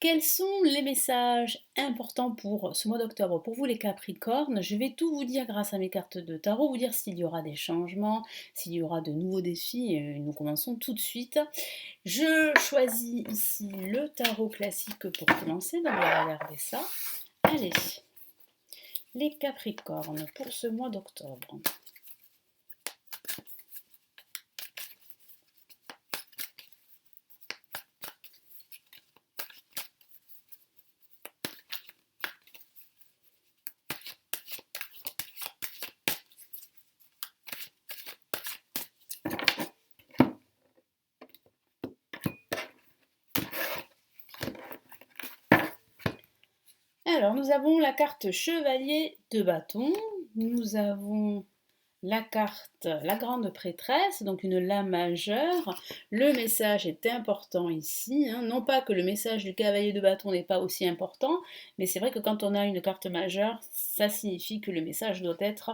quels sont les messages importants pour ce mois d'octobre pour vous les Capricornes? Je vais tout vous dire grâce à mes cartes de tarot, vous dire s'il y aura des changements, s'il y aura de nouveaux défis. Et nous commençons tout de suite. Je choisis ici le tarot classique pour commencer, donc on va regarder ça. Allez, les Capricornes pour ce mois d'octobre. Alors, nous avons la carte Chevalier de bâton, nous avons la carte La Grande Prêtresse, donc une lame majeure. Le message est important ici, hein. Non pas que le message du Cavalier de bâton n'est pas aussi important, mais c'est vrai que quand on a une carte majeure, ça signifie que le message doit être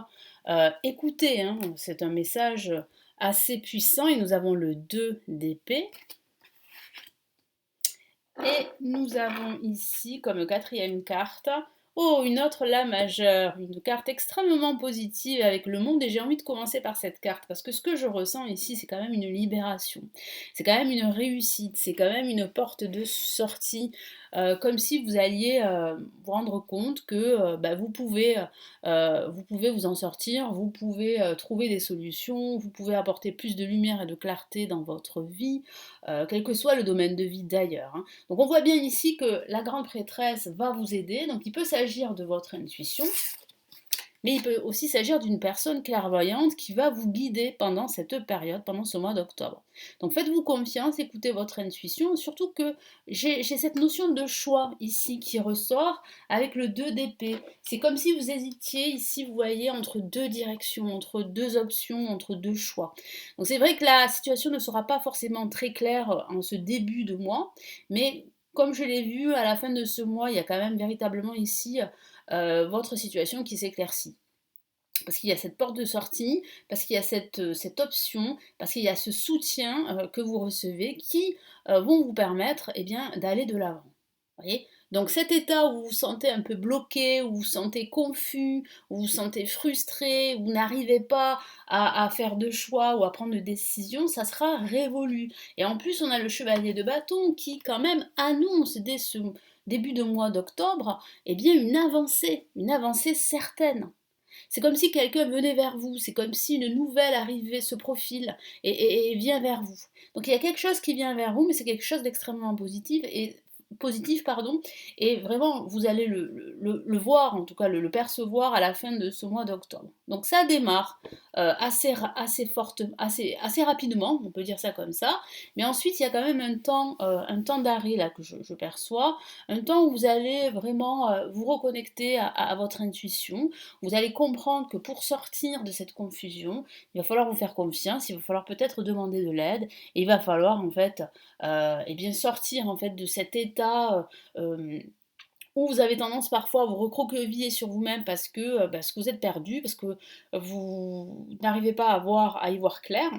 écouté, hein. C'est un message assez puissant et nous avons le 2 d'épée. Et nous avons ici, comme quatrième carte, oh, une autre La majeure, une carte extrêmement positive avec le monde, et j'ai envie de commencer par cette carte, parce que ce que je ressens ici, c'est quand même une libération, c'est quand même une réussite, c'est quand même une porte de sortie, comme si vous alliez vous rendre compte que vous pouvez vous en sortir, vous pouvez trouver des solutions, vous pouvez apporter plus de lumière et de clarté dans votre vie, quel que soit le domaine de vie d'ailleurs, hein. Donc on voit bien ici que la grande prêtresse va vous aider, donc il peut s'agir de votre intuition, mais il peut aussi s'agir d'une personne clairvoyante qui va vous guider pendant cette période, pendant ce mois d'octobre. Donc faites-vous confiance, écoutez votre intuition, surtout que j'ai cette notion de choix ici qui ressort avec le 2 d'épée. C'est comme si vous hésitiez ici, vous voyez, entre deux directions, entre deux options, entre deux choix. Donc c'est vrai que la situation ne sera pas forcément très claire en ce début de mois, mais comme je l'ai vu, à la fin de ce mois, il y a quand même véritablement ici votre situation qui s'éclaircit. Parce qu'il y a cette porte de sortie, parce qu'il y a cette option, parce qu'il y a ce soutien que vous recevez qui vont vous permettre eh bien, d'aller de l'avant. Voyez. Donc cet état où vous vous sentez un peu bloqué, où vous vous sentez confus, où vous vous sentez frustré, où vous n'arrivez pas à faire de choix ou à prendre de décisions, ça sera révolu. Et en plus, on a le chevalier de bâton qui quand même annonce dès ce début de mois d'octobre eh bien une avancée certaine. C'est comme si quelqu'un venait vers vous, c'est comme si une nouvelle arrivée se profile et vient vers vous. Donc il y a quelque chose qui vient vers vous, mais c'est quelque chose d'extrêmement positif, pardon, et vraiment vous allez le voir, en tout cas le percevoir à la fin de ce mois d'octobre. Donc ça démarre assez rapidement, on peut dire ça comme ça, mais ensuite il y a quand même un temps d'arrêt là que je perçois, un temps où vous allez vraiment vous reconnecter à votre intuition, vous allez comprendre que pour sortir de cette confusion, il va falloir vous faire confiance, il va falloir peut-être demander de l'aide, et il va falloir en fait eh bien sortir en fait de cet état où vous avez tendance parfois à vous recroqueviller sur vous-même parce que vous êtes perdu, parce que vous n'arrivez pas à y voir clair.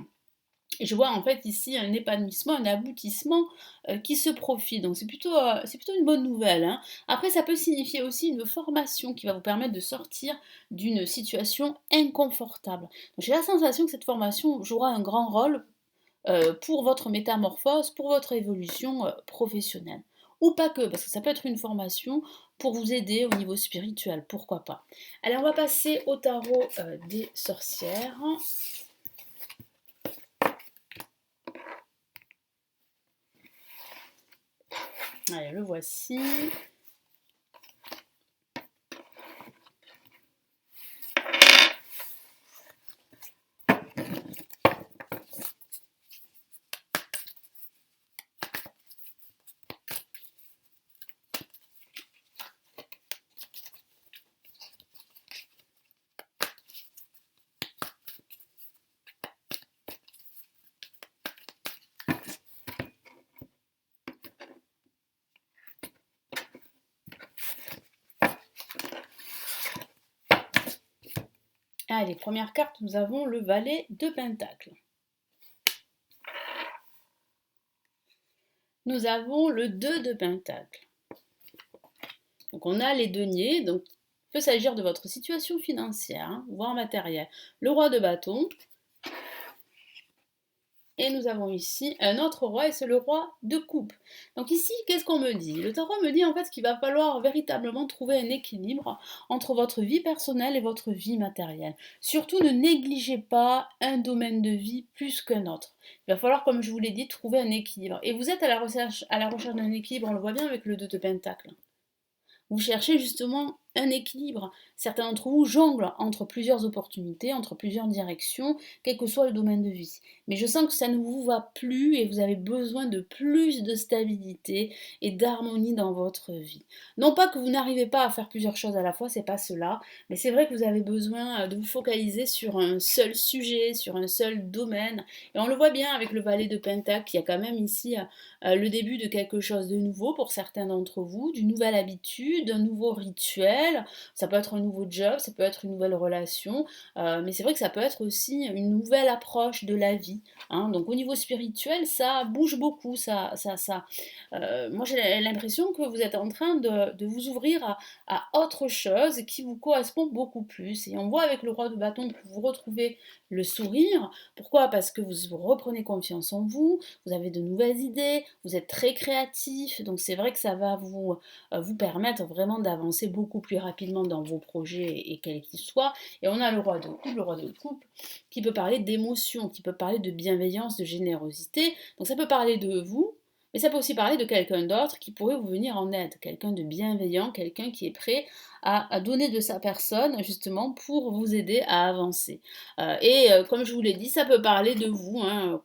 Et je vois en fait ici un épanouissement, un aboutissement qui se profile. Donc c'est plutôt une bonne nouvelle, hein. Après, ça peut signifier aussi une formation qui va vous permettre de sortir d'une situation inconfortable. Donc, j'ai la sensation que cette formation jouera un grand rôle pour votre métamorphose, pour votre évolution professionnelle. Ou pas que, parce que ça peut être une formation pour vous aider au niveau spirituel, pourquoi pas. Allez, on va passer au tarot des sorcières. Allez, le voici. Allez, première carte, nous avons le valet de Pentacle. Nous avons le 2 de Pentacle. Donc on a les deniers, donc il peut s'agir de votre situation financière, hein, voire matérielle. Le roi de bâton, et nous avons ici un autre roi, et c'est le roi de coupe. Donc ici, qu'est-ce qu'on me dit? Le tarot me dit en fait qu'il va falloir véritablement trouver un équilibre entre votre vie personnelle et votre vie matérielle. Surtout, ne négligez pas un domaine de vie plus qu'un autre. Il va falloir, comme je vous l'ai dit, trouver un équilibre. Et vous êtes à la recherche d'un équilibre, on le voit bien avec le 2 de Pentacle. Vous cherchez justement un équilibre. Certains d'entre vous jonglent entre plusieurs opportunités, entre plusieurs directions, quel que soit le domaine de vie. Mais je sens que ça ne vous va plus et vous avez besoin de plus de stabilité et d'harmonie dans votre vie. Non pas que vous n'arrivez pas à faire plusieurs choses à la fois, c'est pas cela, mais c'est vrai que vous avez besoin de vous focaliser sur un seul sujet, sur un seul domaine. Et on le voit bien avec le valet de Pentacle, qui a quand même ici le début de quelque chose de nouveau pour certains d'entre vous, d'une nouvelle habitude, d'un nouveau rituel. Ça peut être un nouveau job, ça peut être une nouvelle relation, mais c'est vrai que ça peut être aussi une nouvelle approche de la vie, hein. Donc au niveau spirituel, ça bouge beaucoup, moi j'ai l'impression que vous êtes en train de vous ouvrir à autre chose qui vous correspond beaucoup plus. Et on voit avec le roi de bâton que vous retrouvez le sourire. Pourquoi? Parce que vous reprenez confiance en vous, vous avez de nouvelles idées, vous êtes très créatif, donc c'est vrai que ça va vous permettre vraiment d'avancer beaucoup plus rapidement dans vos projets et quels qu'ils soient. Et on a le roi de coupe, qui peut parler d'émotion, qui peut parler de bienveillance, de générosité. Donc ça peut parler de vous, mais ça peut aussi parler de quelqu'un d'autre qui pourrait vous venir en aide, quelqu'un de bienveillant, quelqu'un qui est prêt à donner de sa personne justement pour vous aider à avancer. Comme je vous l'ai dit, ça peut parler de vous, hein,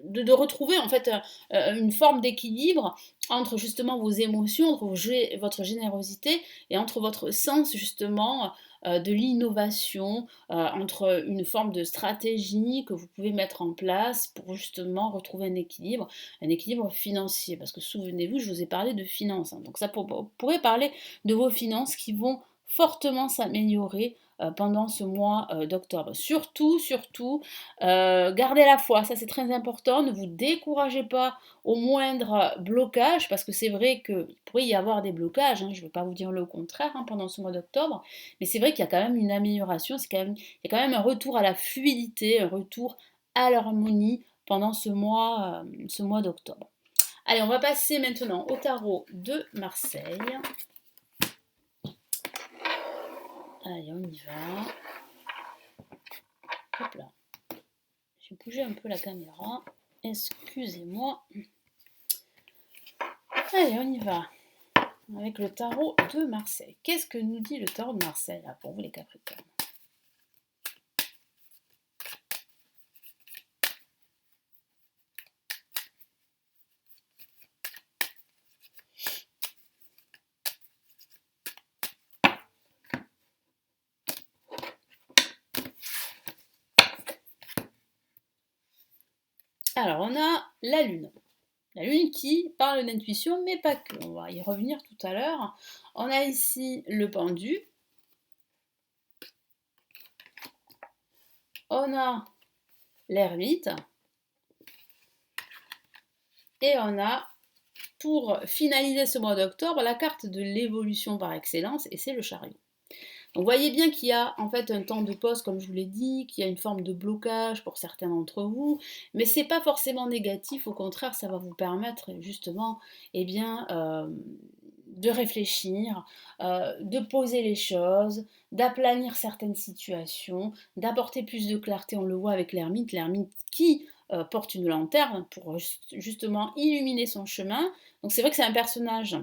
de retrouver en fait une forme d'équilibre entre justement vos émotions, entre votre générosité et entre votre sens justement de l'innovation, entre une forme de stratégie que vous pouvez mettre en place pour justement retrouver un équilibre financier. Parce que souvenez-vous, je vous ai parlé de finances, hein, donc ça pourrait parler de vos finances qui vont fortement s'améliorer pendant ce mois d'octobre. Surtout, gardez la foi, ça c'est très important. Ne vous découragez pas au moindre blocage, parce que c'est vrai qu'il pourrait y avoir des blocages, hein, je ne vais pas vous dire le contraire pendant ce mois d'octobre, mais c'est vrai qu'il y a quand même une amélioration, il y a quand même un retour à la fluidité, un retour à l'harmonie pendant ce mois d'octobre. Allez, on va passer maintenant au tarot de Marseille. Allez, on y va. Hop là. J'ai bougé un peu la caméra. Excusez-moi. Allez, on y va. Avec le tarot de Marseille. Qu'est-ce que nous dit le tarot de Marseille là, pour vous les Capricornes? Alors, on a la Lune. La Lune qui parle d'intuition, mais pas que. On va y revenir tout à l'heure. On a ici le pendu. On a l'ermite. Et on a, pour finaliser ce mois d'octobre, la carte de l'évolution par excellence, et c'est le chariot. Donc, vous voyez bien qu'il y a en fait un temps de pause, comme je vous l'ai dit, qu'il y a une forme de blocage pour certains d'entre vous, mais c'est pas forcément négatif, au contraire, ça va vous permettre justement, eh bien, de réfléchir, de poser les choses, d'aplanir certaines situations, d'apporter plus de clarté. On le voit avec l'ermite qui porte une lanterne pour justement illuminer son chemin. Donc c'est vrai que c'est un personnage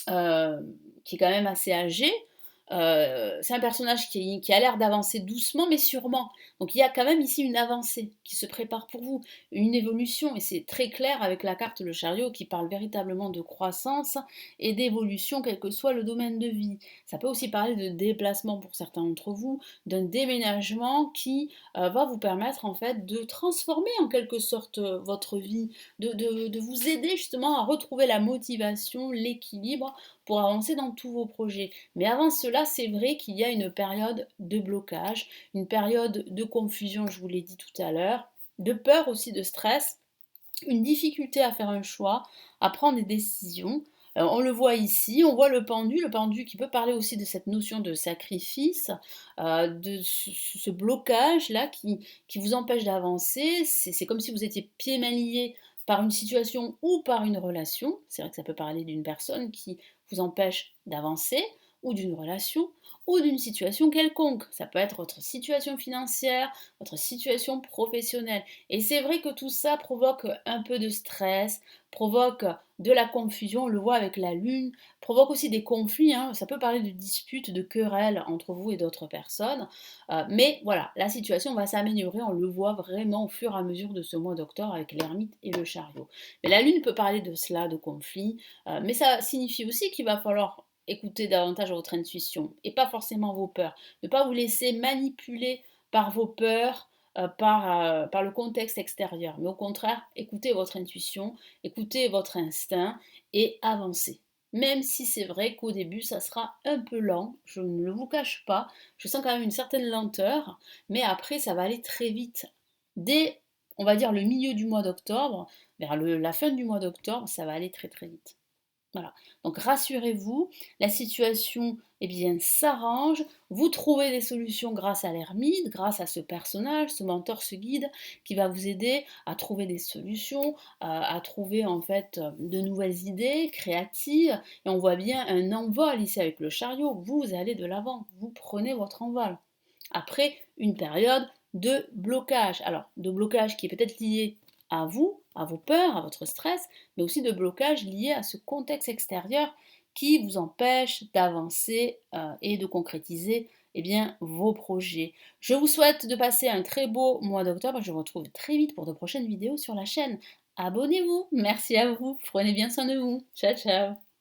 qui est quand même assez âgé. C'est un personnage qui a l'air d'avancer doucement mais sûrement. Donc il y a quand même ici une avancée qui se prépare pour vous, une évolution, et c'est très clair avec la carte le chariot qui parle véritablement de croissance et d'évolution quel que soit le domaine de vie. Ça peut aussi parler de déplacement pour certains d'entre vous, d'un déménagement qui va vous permettre en fait de transformer en quelque sorte votre vie, de vous aider justement à retrouver la motivation, l'équilibre pour avancer dans tous vos projets. Mais avant cela, c'est vrai qu'il y a une période de blocage, une période de confusion, je vous l'ai dit tout à l'heure, de peur aussi, de stress, une difficulté à faire un choix, à prendre des décisions. On le voit ici, on voit le pendu qui peut parler aussi de cette notion de sacrifice, de ce blocage-là qui vous empêche d'avancer. C'est comme si vous étiez pieds mains liés par une situation ou par une relation. C'est vrai que ça peut parler d'une personne qui vous empêche d'avancer, ou d'une relation, ou d'une situation quelconque. Ça peut être votre situation financière, votre situation professionnelle. Et c'est vrai que tout ça provoque un peu de stress, provoque de la confusion, on le voit avec la lune, provoque aussi des conflits, hein. Ça peut parler de disputes, de querelles entre vous et d'autres personnes. Mais voilà, la situation va s'améliorer, on le voit vraiment au fur et à mesure de ce mois d'octobre avec l'ermite et le chariot. Mais la lune peut parler de cela, de conflits, mais ça signifie aussi qu'il va falloir écouter davantage votre intuition et pas forcément vos peurs. Ne pas vous laisser manipuler par vos peurs, par le contexte extérieur, mais au contraire, écoutez votre intuition, écoutez votre instinct et avancez. Même si c'est vrai qu'au début, ça sera un peu lent, je ne le vous cache pas, je sens quand même une certaine lenteur, mais après, ça va aller très vite. Dès, on va dire, le milieu du mois d'octobre, vers la fin du mois d'octobre, ça va aller très très vite. Voilà. Donc rassurez-vous, la situation eh bien, s'arrange, vous trouvez des solutions grâce à l'ermite, grâce à ce personnage, ce mentor, ce guide qui va vous aider à trouver des solutions, à trouver en fait de nouvelles idées créatives. Et on voit bien un envol ici avec le chariot, vous allez de l'avant, vous prenez votre envol. Après une période de blocage. Alors, de blocage qui est peut-être lié à vous, à vos peurs, à votre stress, mais aussi de blocage lié à ce contexte extérieur qui vous empêche d'avancer et de concrétiser eh bien, vos projets. Je vous souhaite de passer un très beau mois d'octobre. Je vous retrouve très vite pour de prochaines vidéos sur la chaîne. Abonnez-vous. Merci à vous. Prenez bien soin de vous. Ciao, ciao.